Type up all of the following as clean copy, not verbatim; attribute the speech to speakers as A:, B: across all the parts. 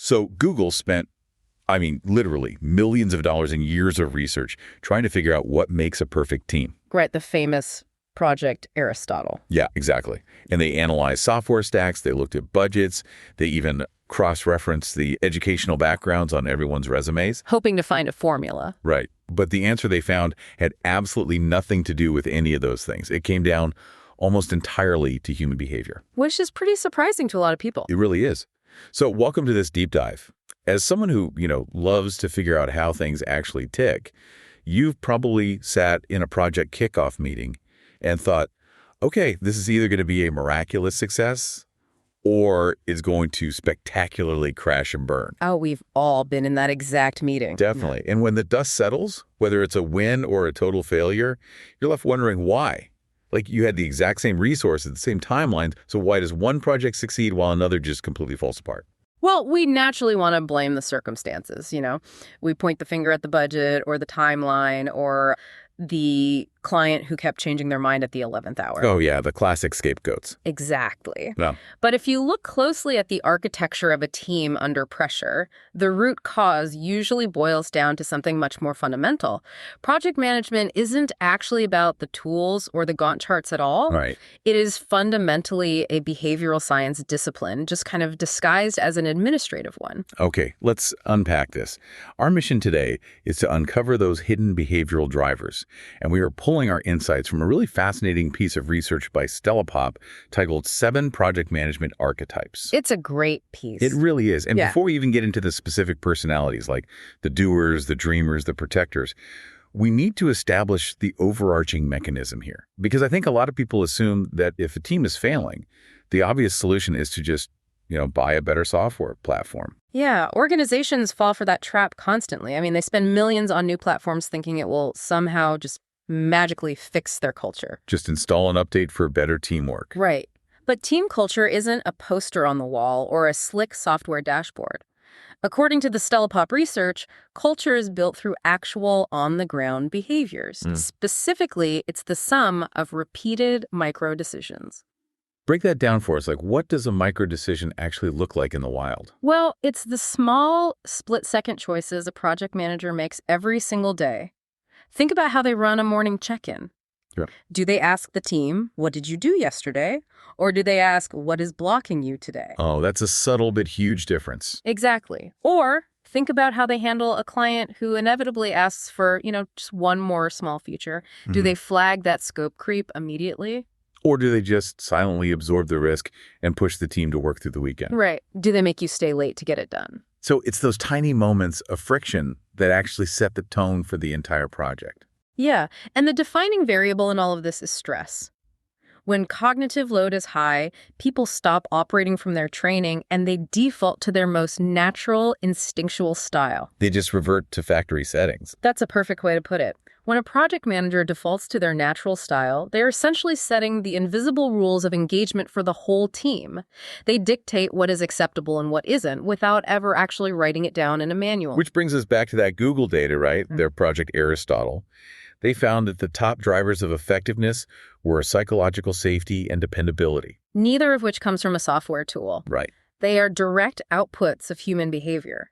A: So Google spent, literally millions of dollars and years of research trying to figure out what makes a perfect team.
B: Right, the famous Project Aristotle.
A: Yeah, exactly. And they analyzed software stacks, they looked at budgets, they even cross-referenced the educational backgrounds on everyone's resumes.
B: Hoping to find a formula.
A: Right. But the answer they found had absolutely nothing to do with any of those things. It came down almost entirely to human behavior.
B: Which is pretty surprising to a lot of people.
A: It really is. So welcome to this deep dive. As someone who, loves to figure out how things actually tick, you've probably sat in a project kickoff meeting and thought, okay, this is either going to be a miraculous success or it's going to spectacularly crash and burn.
B: Oh, we've all been in that exact meeting.
A: Definitely. And when the dust settles, whether it's a win or a total failure, you're left wondering why. Like, you had the exact same resources, the same timelines, so why does one project succeed while another just completely falls apart?
B: Well, we naturally want to blame the circumstances, We point the finger at the budget or the timeline or the client who kept changing their mind at the 11th hour.
A: Oh, yeah, the classic scapegoats.
B: Exactly.
A: No.
B: But if you look closely at the architecture of a team under pressure, the root cause usually boils down to something much more fundamental. Project management isn't actually about the tools or the Gantt charts at all.
A: Right.
B: It is fundamentally a behavioral science discipline, just kind of disguised as an administrative one.
A: Okay, let's unpack this. Our mission today is to uncover those hidden behavioral drivers, and we are pulling our insights from a really fascinating piece of research by Stalemates titled 7 Project Management Archetypes.
B: It's a great piece.
A: It really is. And
B: Yeah.
A: before we even get into the specific personalities like the doers, the dreamers, the protectors, we need to establish the overarching mechanism here. Because I think a lot of people assume that if a team is failing, the obvious solution is to just, buy a better software platform.
B: Yeah, organizations fall for that trap constantly. They spend millions on new platforms thinking it will somehow just magically fix their culture.
A: Just install an update for better teamwork.
B: Right. But team culture isn't a poster on the wall or a slick software dashboard. According to the Stalemates research, culture is built through actual on-the-ground behaviors. Specifically, it's the sum of repeated micro-decisions.
A: Break that down for us. Like, what does a micro-decision actually look like in the wild?
B: Well, it's the small, split-second choices a project manager makes every single day. Think about how they run a morning check-in.
A: Yeah.
B: Do they ask the team, what did you do yesterday? Or do they ask, what is blocking you today?
A: Oh, that's a subtle but huge difference.
B: Exactly. Or think about how they handle a client who inevitably asks for, just one more small feature. Do they flag that scope creep immediately?
A: Or do they just silently absorb the risk and push the team to work through the weekend?
B: Right. Do they make you stay late to get it done?
A: So it's those tiny moments of friction that actually set the tone for the entire project.
B: Yeah, and the defining variable in all of this is stress. When cognitive load is high, people stop operating from their training and they default to their most natural, instinctual style.
A: They just revert to factory settings.
B: That's a perfect way to put it. When a project manager defaults to their natural style, they're essentially setting the invisible rules of engagement for the whole team. They dictate what is acceptable and what isn't without ever actually writing it down in a manual.
A: Which brings us back to that Google data, right? Their Project Aristotle. They found that the top drivers of effectiveness were psychological safety and dependability.
B: Neither of which comes from a software tool.
A: Right.
B: They are direct outputs of human behavior.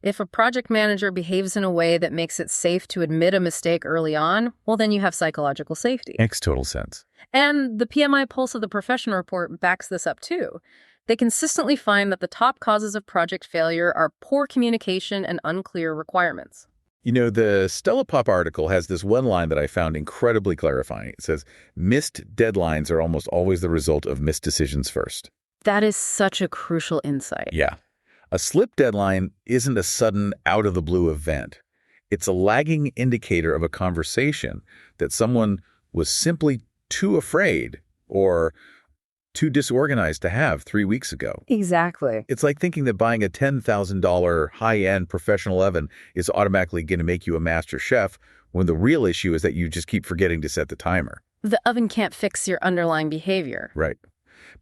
B: If a project manager behaves in a way that makes it safe to admit a mistake early on, well, then you have psychological safety.
A: Makes total sense.
B: And the PMI Pulse of the Profession report backs this up too. They consistently find that the top causes of project failure are poor communication and unclear requirements.
A: The Stalemates article has this one line that I found incredibly clarifying. It says, missed deadlines are almost always the result of missed decisions first.
B: That is such a crucial insight.
A: Yeah. A slip deadline isn't a sudden out-of-the-blue event. It's a lagging indicator of a conversation that someone was simply too afraid or too disorganized to have 3 weeks ago.
B: Exactly.
A: It's like thinking that buying a $10,000 high-end professional oven is automatically going to make you a master chef when the real issue is that you just keep forgetting to set the timer.
B: The oven can't fix your underlying behavior.
A: Right.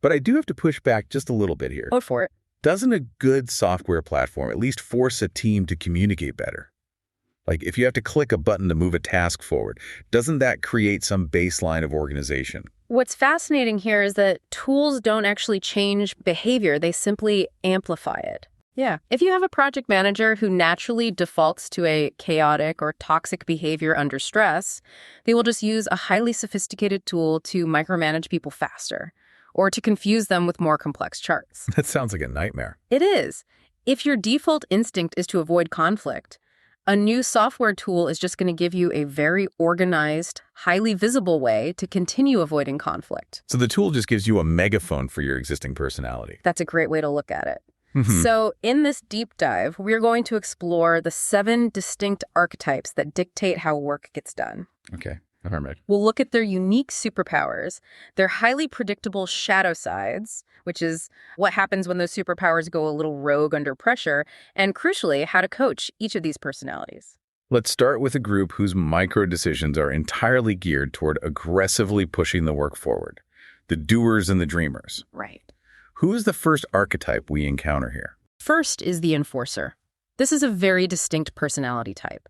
A: But I do have to push back just a little bit here.
B: Go for it.
A: Doesn't a good software platform at least force a team to communicate better? Like, if you have to click a button to move a task forward, doesn't that create some baseline of organization?
B: What's fascinating here is that tools don't actually change behavior. They simply amplify it. Yeah. If you have a project manager who naturally defaults to a chaotic or toxic behavior under stress, they will just use a highly sophisticated tool to micromanage people faster or to confuse them with more complex charts.
A: That sounds like a nightmare.
B: It is. If your default instinct is to avoid conflict, a new software tool is just going to give you a very organized, highly visible way to continue avoiding conflict.
A: So the tool just gives you a megaphone for your existing personality.
B: That's a great way to look at it. So in this deep dive, we're going to explore the 7 distinct archetypes that dictate how work gets done.
A: Okay. All right.
B: We'll look at their unique superpowers, their highly predictable shadow sides, which is what happens when those superpowers go a little rogue under pressure, and crucially, how to coach each of these personalities.
A: Let's start with a group whose micro-decisions are entirely geared toward aggressively pushing the work forward. The doers and the dreamers.
B: Right.
A: Who is the first archetype we encounter here?
B: First is the enforcer. This is a very distinct personality type.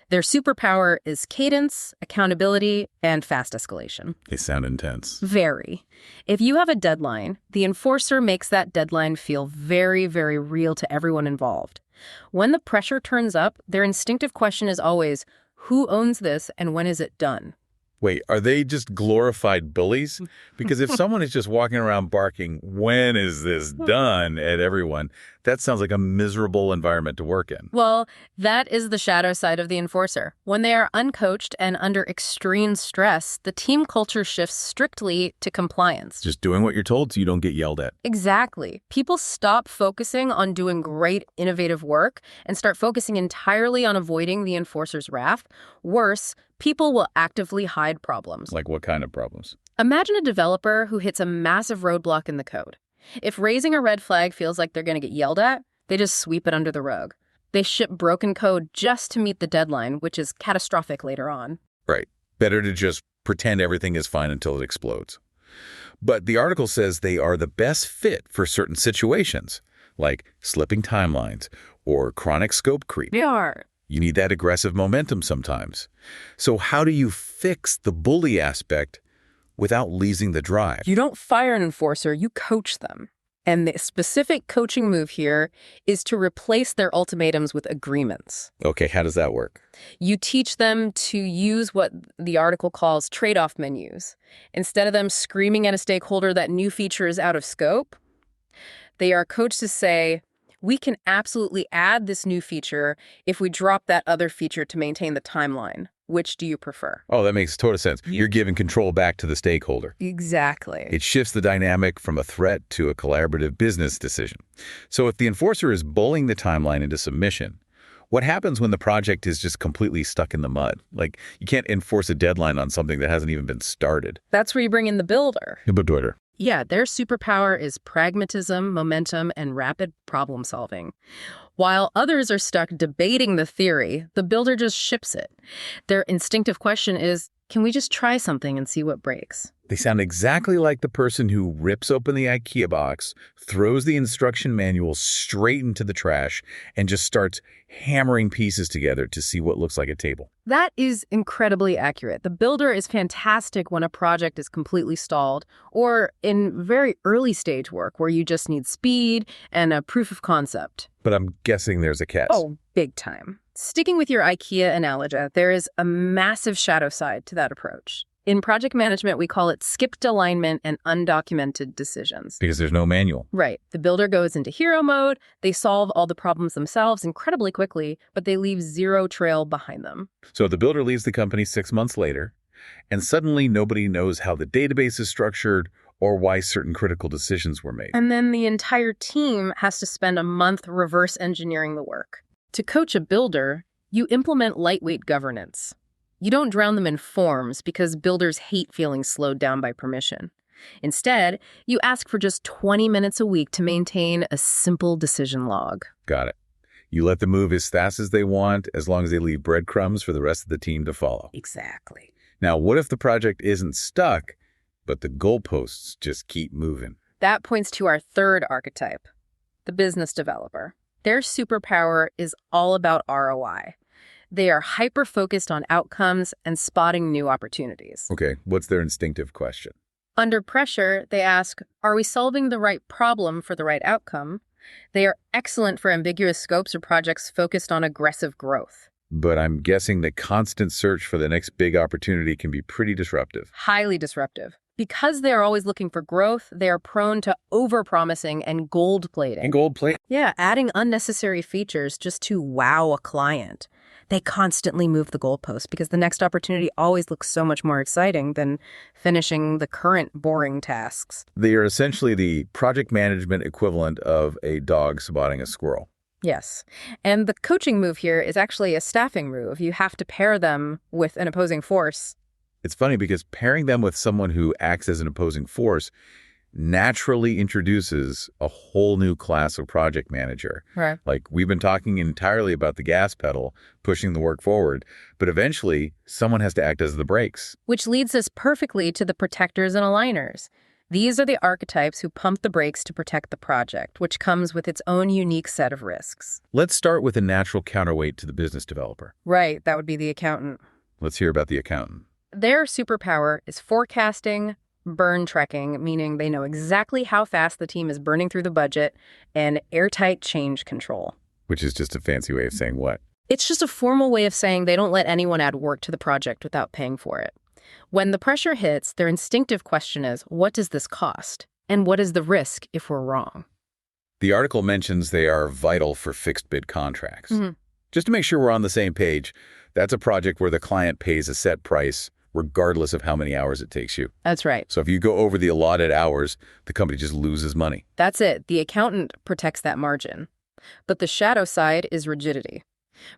B: Their superpower is cadence, accountability, and fast escalation.
A: They sound intense.
B: Very. If you have a deadline, the enforcer makes that deadline feel very, very real to everyone involved. When the pressure turns up, their instinctive question is always, who owns this and when is it done?
A: Wait, are they just glorified bullies? Because if someone is just walking around barking, when is this done at everyone, that sounds like a miserable environment to work in.
B: Well, that is the shadow side of the enforcer. When they are uncoached and under extreme stress, the team culture shifts strictly to compliance.
A: Just doing what you're told so you don't get yelled at.
B: Exactly. People stop focusing on doing great, innovative work and start focusing entirely on avoiding the enforcer's wrath. Worse, people will actively hide problems.
A: Like what kind of problems?
B: Imagine a developer who hits a massive roadblock in the code. If raising a red flag feels like they're going to get yelled at, they just sweep it under the rug. They ship broken code just to meet the deadline, which is catastrophic later on.
A: Right. Better to just pretend everything is fine until it explodes. But the article says they are the best fit for certain situations, like slipping timelines or chronic scope creep.
B: They are.
A: You need that aggressive momentum sometimes. So how do you fix the bully aspect without losing the drive?
B: You don't fire an enforcer, you coach them. And the specific coaching move here is to replace their ultimatums with agreements.
A: Okay, how does that work?
B: You teach them to use what the article calls trade-off menus. Instead of them screaming at a stakeholder that new feature is out of scope, they are coached to say, we can absolutely add this new feature if we drop that other feature to maintain the timeline. Which do you prefer?
A: Oh, that makes total sense. You're giving control back to the stakeholder.
B: Exactly.
A: It shifts the dynamic from a threat to a collaborative business decision. So if the enforcer is bullying the timeline into submission, what happens when the project is just completely stuck in the mud? Like, you can't enforce a deadline on something that hasn't even been started.
B: That's where you bring in the builder.
A: The builder.
B: Yeah, their superpower is pragmatism, momentum, and rapid problem solving. While others are stuck debating the theory, the builder just ships it. Their instinctive question is, can we just try something and see what breaks?
A: They sound exactly like the person who rips open the IKEA box, throws the instruction manual straight into the trash, and just starts hammering pieces together to see what looks like a table.
B: That is incredibly accurate. The builder is fantastic when a project is completely stalled or in very early stage work where you just need speed and a proof of concept.
A: But I'm guessing there's a catch.
B: Oh, big time. Sticking with your IKEA analogy, there is a massive shadow side to that approach. In project management, we call it skipped alignment and undocumented decisions.
A: Because there's no manual.
B: Right. The builder goes into hero mode, they solve all the problems themselves incredibly quickly, but they leave zero trail behind them.
A: So the builder leaves the company 6 months later, and suddenly nobody knows how the database is structured or why certain critical decisions were made.
B: And then the entire team has to spend a month reverse engineering the work. To coach a builder, you implement lightweight governance. You don't drown them in forms because builders hate feeling slowed down by permission. Instead, you ask for just 20 minutes a week to maintain a simple decision log.
A: Got it. You let them move as fast as they want, as long as they leave breadcrumbs for the rest of the team to follow.
B: Exactly.
A: Now, what if the project isn't stuck, but the goalposts just keep moving?
B: That points to our third archetype, the business developer. Their superpower is all about ROI. They are hyper-focused on outcomes and spotting new opportunities.
A: Okay, what's their instinctive question?
B: Under pressure, they ask, are we solving the right problem for the right outcome? They are excellent for ambiguous scopes or projects focused on aggressive growth.
A: But I'm guessing the constant search for the next big opportunity can be pretty disruptive.
B: Highly disruptive. Because they are always looking for growth, they are prone to overpromising and gold plating.
A: And gold plate.
B: Yeah, adding unnecessary features just to wow a client. They constantly move the goalposts because the next opportunity always looks so much more exciting than finishing the current boring tasks.
A: They are essentially the project management equivalent of a dog spotting a squirrel.
B: Yes. And the coaching move here is actually a staffing move. You have to pair them with an opposing force.
A: It's funny because pairing them with someone who acts as an opposing force naturally introduces a whole new class of project manager.
B: Right.
A: Like, we've been talking entirely about the gas pedal, pushing the work forward, but eventually someone has to act as the brakes.
B: Which leads us perfectly to the protectors and aligners. These are the archetypes who pump the brakes to protect the project, which comes with its own unique set of risks.
A: Let's start with a natural counterweight to the business developer.
B: Right, that would be the accountant.
A: Let's hear about the accountant.
B: Their superpower is forecasting, burn tracking, meaning they know exactly how fast the team is burning through the budget, and airtight change control.
A: Which is just a fancy way of saying what?
B: It's just a formal way of saying they don't let anyone add work to the project without paying for it. When the pressure hits, their instinctive question is, what does this cost? And what is the risk if we're wrong?
A: The article mentions they are vital for fixed bid contracts.
B: Mm-hmm.
A: Just to make sure we're on the same page, that's a project where the client pays a set price regardless of how many hours it takes you.
B: That's right.
A: So if you go over the allotted hours, the company just loses money.
B: That's it. The accountant protects that margin. But the shadow side is rigidity.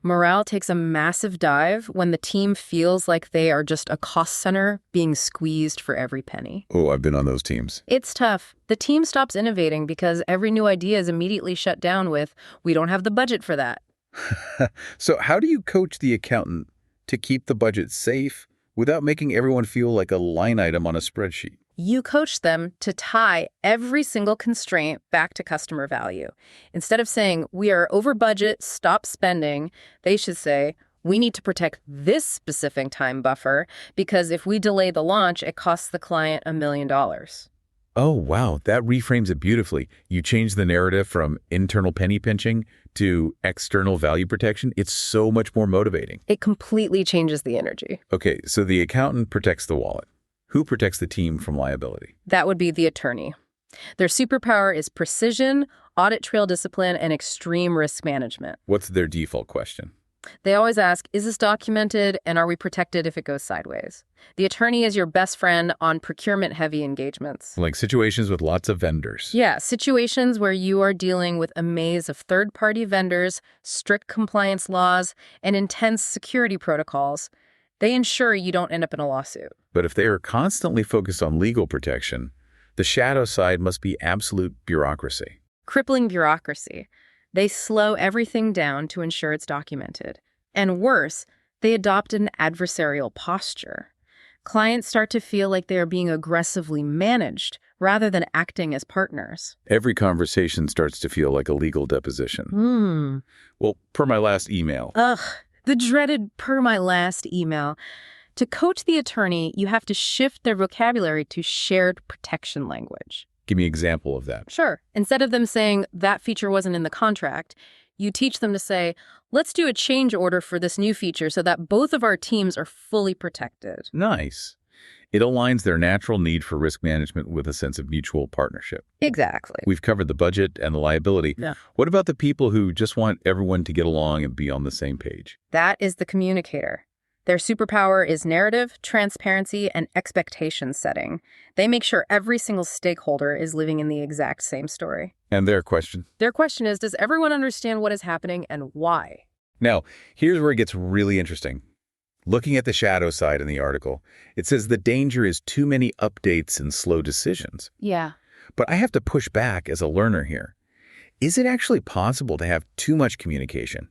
B: Morale takes a massive dive when the team feels like they are just a cost center being squeezed for every penny.
A: Oh, I've been on those teams.
B: It's tough. The team stops innovating because every new idea is immediately shut down with, we don't have the budget for that.
A: So how do you coach the accountant to keep the budget safe without making everyone feel like a line item on a spreadsheet?
B: You coach them to tie every single constraint back to customer value. Instead of saying, we are over budget, stop spending, they should say, we need to protect this specific time buffer because if we delay the launch, it costs the client $1 million.
A: Oh, wow. That reframes it beautifully. You change the narrative from internal penny pinching to external value protection. It's so much more motivating.
B: It completely changes the energy.
A: Okay, so the accountant protects the wallet. Who protects the team from liability?
B: That would be the attorney. Their superpower is precision, audit trail discipline, and extreme risk management.
A: What's their default question?
B: They always ask, is this documented and are we protected if it goes sideways? The attorney is your best friend on procurement-heavy engagements.
A: Like situations with lots of vendors.
B: Yeah, situations where you are dealing with a maze of third-party vendors, strict compliance laws, and intense security protocols. They ensure you don't end up in a lawsuit.
A: But if they are constantly focused on legal protection, the shadow side must be absolute bureaucracy.
B: Crippling bureaucracy. They slow everything down to ensure it's documented. And worse, they adopt an adversarial posture. Clients start to feel like they are being aggressively managed rather than acting as partners.
A: Every conversation starts to feel like a legal deposition. Well, per my last email.
B: Ugh, the dreaded per my last email. To coach the attorney, you have to shift their vocabulary to shared protection language.
A: Give me an example of that.
B: Sure. Instead of them saying that feature wasn't in the contract, you teach them to say, let's do a change order for this new feature so that both of our teams are fully protected.
A: Nice. It aligns their natural need for risk management with a sense of mutual partnership.
B: Exactly.
A: We've covered the budget and the liability.
B: Yeah.
A: What about the people who just want everyone to get along and be on the same page?
B: That is the communicator. Their superpower is narrative, transparency, and expectation setting. They make sure every single stakeholder is living in the exact same story.
A: And their question?
B: Their question is, does everyone understand what is happening and why?
A: Now, here's where it gets really interesting. Looking at the shadow side in the article, it says the danger is too many updates and slow decisions.
B: Yeah.
A: But I have to push back as a learner here. Is it actually possible to have too much communication?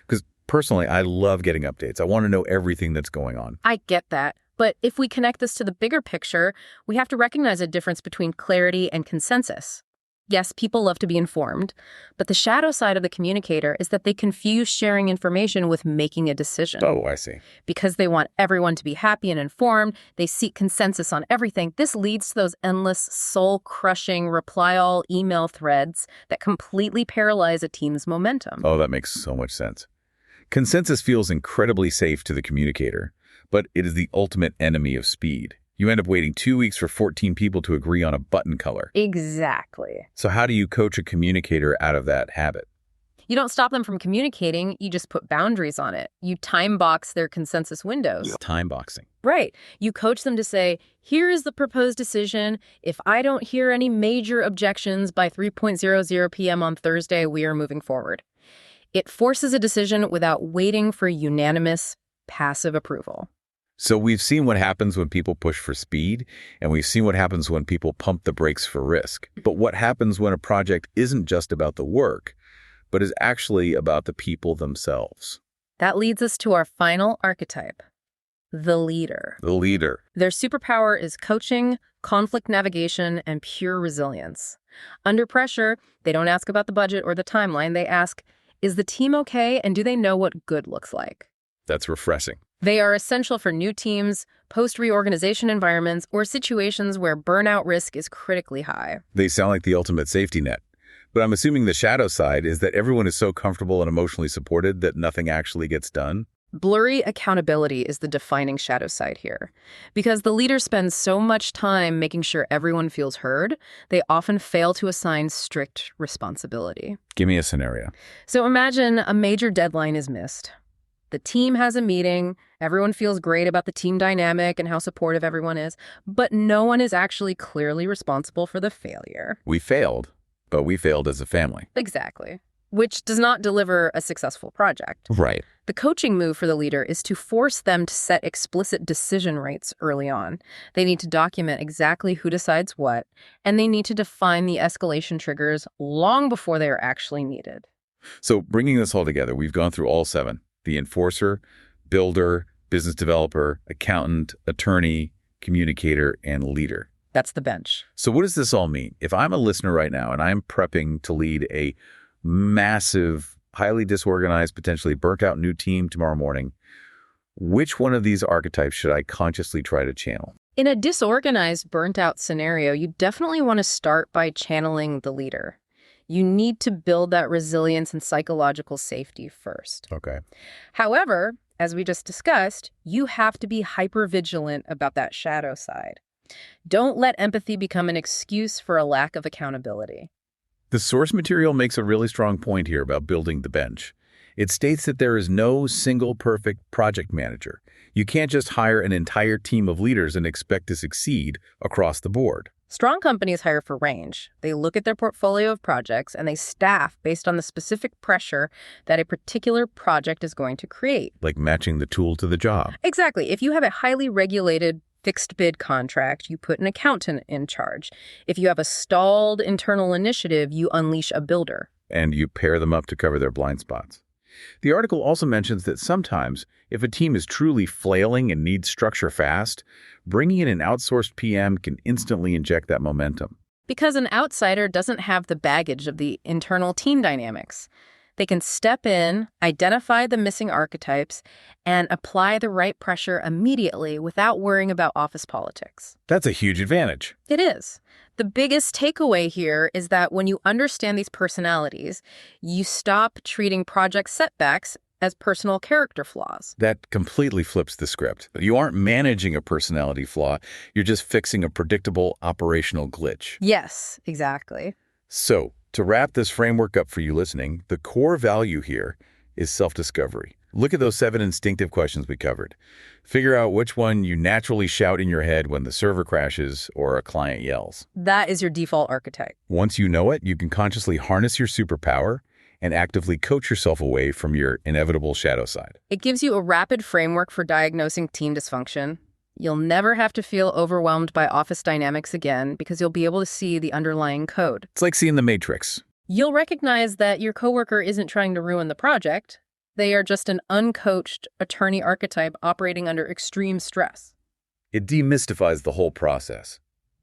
A: Because personally, I love getting updates. I want to know everything that's going on.
B: I get that. But if we connect this to the bigger picture, we have to recognize a difference between clarity and consensus. Yes, people love to be informed, but the shadow side of the communicator is that they confuse sharing information with making a decision.
A: Oh, I see.
B: Because they want everyone to be happy and informed, they seek consensus on everything. This leads to those endless, soul-crushing reply-all email threads that completely paralyze a team's momentum.
A: Oh, that makes so much sense. Consensus feels incredibly safe to the communicator, but it is the ultimate enemy of speed. You end up waiting 2 weeks for 14 people to agree on a button color.
B: Exactly.
A: So how do you coach a communicator out of that habit?
B: You don't stop them from communicating, you just put boundaries on it. You time box their consensus windows.
A: Time boxing.
B: Right. You coach them to say, here is the proposed decision. If I don't hear any major objections by 3:00 p.m. on Thursday, we are moving forward. It forces a decision without waiting for unanimous, passive approval.
A: So we've seen what happens when people push for speed, and we've seen what happens when people pump the brakes for risk. But what happens when a project isn't just about the work, but is actually about the people themselves?
B: That leads us to our final archetype, the leader.
A: The leader.
B: Their superpower is coaching, conflict navigation, and pure resilience. Under pressure, they don't ask about the budget or the timeline. They ask, is the team okay, and do they know what good looks like?
A: That's refreshing.
B: They are essential for new teams, post-reorganization environments, or situations where burnout risk is critically high.
A: They sound like the ultimate safety net. But I'm assuming the shadow side is that everyone is so comfortable and emotionally supported that nothing actually gets done.
B: Blurry accountability is the defining shadow side here. Because the leader spends so much time making sure everyone feels heard, they often fail to assign strict responsibility.
A: Give me a scenario.
B: So imagine a major deadline is missed. The team has a meeting, everyone feels great about the team dynamic and how supportive everyone is, but no one is actually clearly responsible for the failure.
A: We failed, but we failed as a family.
B: Exactly. Which does not deliver a successful project.
A: Right.
B: The coaching move for the leader is to force them to set explicit decision rates early on. They need to document exactly who decides what, and they need to define the escalation triggers long before they are actually needed.
A: So bringing this all together, we've gone through all 7. The enforcer, builder, business developer, accountant, attorney, communicator, and leader.
B: That's the bench.
A: So what does this all mean? If I'm a listener right now and I'm prepping to lead a massive, highly disorganized, potentially burnt out new team tomorrow morning, which one of these archetypes should I consciously try to channel?
B: In a disorganized, burnt out scenario, you definitely want to start by channeling the leader. You need to build that resilience and psychological safety first.
A: Okay.
B: However, as we just discussed, you have to be hypervigilant about that shadow side. Don't let empathy become an excuse for a lack of accountability.
A: The source material makes a really strong point here about building the bench. It states that there is no single perfect project manager. You can't just hire an entire team of leaders and expect to succeed across the board.
B: Strong companies hire for range. They look at their portfolio of projects and they staff based on the specific pressure that a particular project is going to create.
A: Like matching the tool to the job.
B: Exactly. If you have a highly regulated fixed bid contract, you put an accountant in charge. If you have a stalled internal initiative, you unleash a builder.
A: And you pair them up to cover their blind spots. The article also mentions that sometimes, if a team is truly flailing and needs structure fast, bringing in an outsourced PM can instantly inject that momentum.
B: Because an outsider doesn't have the baggage of the internal team dynamics. They can step in, identify the missing archetypes, and apply the right pressure immediately without worrying about office politics.
A: That's a huge advantage.
B: It is. The biggest takeaway here is that when you understand these personalities, you stop treating project setbacks as personal character flaws.
A: That completely flips the script. You aren't managing a personality flaw, you're just fixing a predictable operational glitch.
B: Yes, exactly.
A: So, to wrap this framework up for you listening, the core value here is self-discovery. Look at those 7 instinctive questions we covered. Figure out which one you naturally shout in your head when the server crashes or a client yells.
B: That is your default archetype.
A: Once you know it, you can consciously harness your superpower and actively coach yourself away from your inevitable shadow side.
B: It gives you a rapid framework for diagnosing team dysfunction. You'll never have to feel overwhelmed by office dynamics again because you'll be able to see the underlying code.
A: It's like seeing the Matrix.
B: You'll recognize that your coworker isn't trying to ruin the project. They are just an uncoached attorney archetype operating under extreme stress.
A: It demystifies the whole process.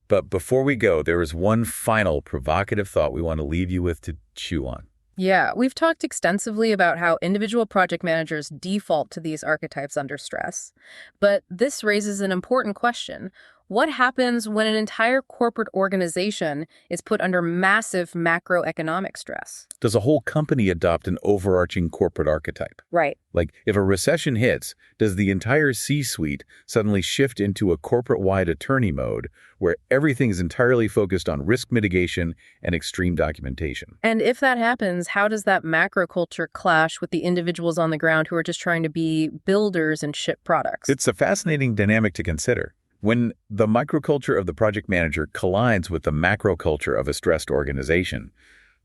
A: But before we go, there is one final provocative thought we want to leave you with to chew on.
B: Yeah, we've talked extensively about how individual project managers default to these archetypes under stress. But this raises an important question. What happens when an entire corporate organization is put under massive macroeconomic stress?
A: Does a whole company adopt an overarching corporate archetype?
B: Right.
A: Like, if a recession hits, does the entire C-suite suddenly shift into a corporate-wide attorney mode where everything is entirely focused on risk mitigation and extreme documentation?
B: And if that happens, how does that macro culture clash with the individuals on the ground who are just trying to be builders and ship products?
A: It's a fascinating dynamic to consider. When the microculture of the project manager collides with the macroculture of a stressed organization,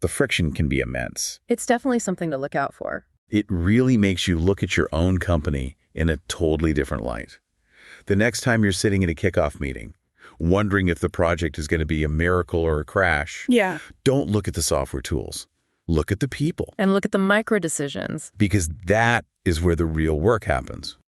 A: the friction can be immense.
B: It's definitely something to look out for.
A: It really makes you look at your own company in a totally different light. The next time you're sitting in a kickoff meeting, wondering if the project is going to be a miracle or a crash, don't look at the software tools. Look at the people.
B: And look at the micro decisions.
A: Because that is where the real work happens.